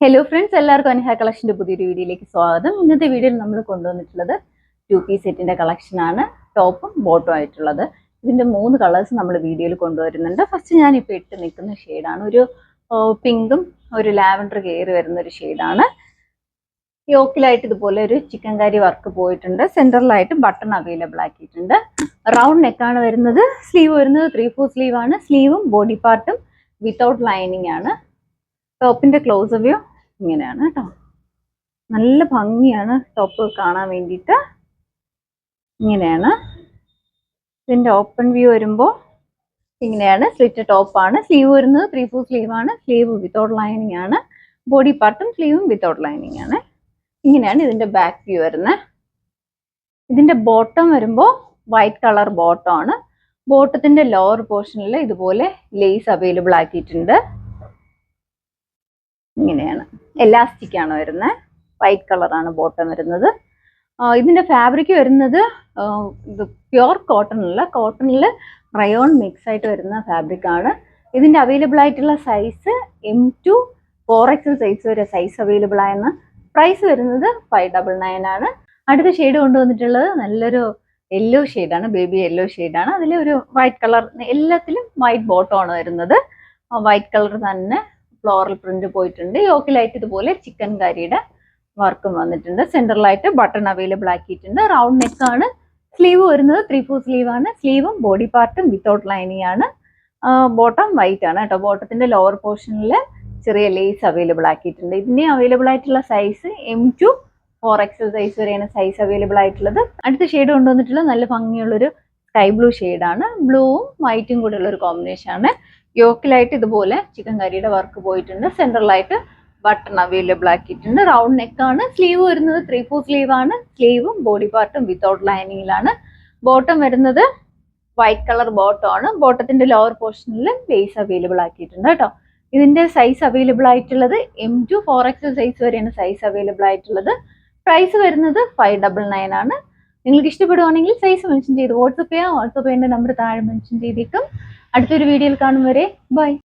Hello friends, എല്ലാവർക്കും അൻഹ കളക്ഷൻ്റെ പുതിയൊരു വീഡിയോയിലേക്ക് സ്വാഗതം. ഇന്നത്തെ വീഡിയോയിൽ നമ്മൾ കൊണ്ടുവന്നിട്ടുള്ളത് 2 പീസ് സെറ്റിൻ്റെ കളക്ഷനാണ്. ടോപ്പും ബോട്ടും ആയിട്ടുള്ളത്. ഇതിൻ്റെ 3 കളേഴ്സ് നമ്മൾ വീഡിയോയിൽ കൊണ്ടുവരുന്നുണ്ട്. ഫസ്റ്റ് ഞാനിപ്പോൾ ഇട്ട് നിൽക്കുന്ന ഷെയ്ഡാണ് ഒരു പിങ്കും ഒരു ലാവൻഡർ കയറി വരുന്ന ഒരു ഷെയ്ഡാണ്. യോക്കിലായിട്ട് ഇതുപോലെ ഒരു ചിക്കൻ കറി വർക്ക് പോയിട്ടുണ്ട്. സെൻറ്ററിലായിട്ട് ബട്ടൺ അവൈലബിൾ ആക്കിയിട്ടുണ്ട്. റൗണ്ട് നെക്കാണ് വരുന്നത്. സ്ലീവ് വരുന്നത് 3/4 സ്ലീവാണ്. സ്ലീവും ബോഡി പാർട്ടും വിത്തൗട്ട് ലൈനിങ് ആണ്. ടോപ്പിന്റെ ക്ലോസ് വ്യൂ ഇങ്ങനെയാണ് കേട്ടോ. നല്ല ഭംഗിയാണ് ടോപ്പ് കാണാൻ വേണ്ടിയിട്ട്. ഇങ്ങനെയാണ് ഇതിന്റെ ഓപ്പൺ വ്യൂ വരുമ്പോൾ. ഇങ്ങനെയാണ് സ്ലിറ്റ് ടോപ്പാണ്. സ്ലീവ് വരുന്നത് 3/4 സ്ലീവാണ്. സ്ലീവ് വിത്തൗട്ട് ലൈനിങ് ആണ്. ബോഡി പാർട്ടും സ്ലീവും വിത്തൗട്ട് ലൈനിങ് ആണ്. ഇങ്ങനെയാണ് ഇതിന്റെ ബാക്ക് വ്യൂ വരുന്നത്. ഇതിന്റെ ബോട്ടം വരുമ്പോൾ വൈറ്റ് കളർ ബോട്ടം ആണ്. ബോട്ടത്തിന്റെ ലോവർ പോർഷനിൽ ഇതുപോലെ ലേസ് അവൈലബിൾ ആക്കിയിട്ടുണ്ട്. ഇങ്ങനെയാണ് എലാസ്റ്റിക് ആണ് വരുന്നത്. വൈറ്റ് കളറാണ് ബോട്ടം വരുന്നത്. ഇതിന്റെ ഫാബ്രിക് വരുന്നത് ഇത് പ്യുവർ കോട്ടൺ അല്ല, കോട്ടണിൽ റയോൺ മിക്സ് ആയിട്ട് വരുന്ന ഫാബ്രിക് ആണ്. ഇതിന്റെ അവൈലബിൾ ആയിട്ടുള്ള size M to 4XL size വരെ സൈസ് അവൈലബിൾ ആയെന്ന്. പ്രൈസ് വരുന്നത് 599 ആണ്. അടുത്ത ഷെയ്ഡ് കൊണ്ടുവന്നിട്ടുള്ളത് നല്ലൊരു യെല്ലോ ഷെയ്ഡാണ്, ബേബി യെല്ലോ ഷെയ്ഡാണ്. അതിൽ ഒരു വൈറ്റ് കളർ, എല്ലാത്തിലും വൈറ്റ് ബോട്ടം ആണ് വരുന്നത്. വൈറ്റ് കളർ തന്നെ ഫ്ലോറൽ പ്രിന്റ് പോയിട്ടുണ്ട്. യോക്കിലായിട്ട് ഇതുപോലെ ചിക്കൻ കറിയുടെ വർക്കും വന്നിട്ടുണ്ട്. സെൻറ്ററിലായിട്ട് ബട്ടൺ അവൈലബിൾ ആക്കിയിട്ടുണ്ട്. റൗണ്ട് നെക്കാണ്. സ്ലീവ് വരുന്നത് 3/4 സ്ലീവാണ്. സ്ലീവും ബോഡി പാർട്ടും വിത്തൗട്ട് ലൈനിങ് ആണ്. ബോട്ടം വൈറ്റ് ആണ് കേട്ടോ. ബോട്ടത്തിന്റെ ലോവർ പോർഷനിൽ ചെറിയ ലേസ് അവൈലബിൾ ആക്കിയിട്ടുണ്ട്. ഇതിന്റെ അവൈലബിൾ ആയിട്ടുള്ള size M to 4XL size വരെയാണ് സൈസ് അവൈലബിൾ ആയിട്ടുള്ളത്. അടുത്ത ഷെയ്ഡ് കൊണ്ടുവന്നിട്ടുള്ളത് നല്ല ഭംഗിയുള്ളൊരു സ്കൈ ബ്ലൂ ഷെയ്ഡാണ്. ബ്ലൂവും വൈറ്റും കൂടെ ഉള്ള ഒരു കോമ്പിനേഷൻ ആണ്. യോക്കിലായിട്ട് ഇതുപോലെ ചിക്കൻ കറിയുടെ വർക്ക് പോയിട്ടുണ്ട്. സെൻട്രലായിട്ട് ബട്ടൺ അവൈലബിൾ ആക്കിയിട്ടുണ്ട്. റൗണ്ട് നെക്കാണ്. സ്ലീവ് വരുന്നത് 3/4 സ്ലീവാണ്. സ്ലീവും ബോഡി പാർട്ടും വിത്തൗട്ട് ലൈനിങ്ങിലാണ്. ബോട്ടം വരുന്നത് വൈറ്റ് കളർ ബോട്ടം ആണ്. ബോട്ടത്തിന്റെ ലോവർ പോർഷനിൽ ലേസ് അവൈലബിൾ ആക്കിയിട്ടുണ്ട് കേട്ടോ. ഇതിന്റെ സൈസ് അവൈലബിൾ ആയിട്ടുള്ളത് M to 4XL സൈസ് വരെയാണ് സൈസ് അവൈലബിൾ ആയിട്ടുള്ളത്. പ്രൈസ് വരുന്നത് 599 ആണ്. നിങ്ങൾക്ക് ഇഷ്ടപ്പെടുവാണെങ്കിൽ സൈസ് മെൻഷൻ ചെയ്ത് വാട്സപ്പ് ചെയ്യാം. വാട്സപ്പ് ചെയ്യേണ്ട നമ്പർ താഴെ മെൻഷൻ ചെയ്തേക്കും. അടുത്തൊരു വീഡിയോയിൽ കാണും വരെ ബൈ.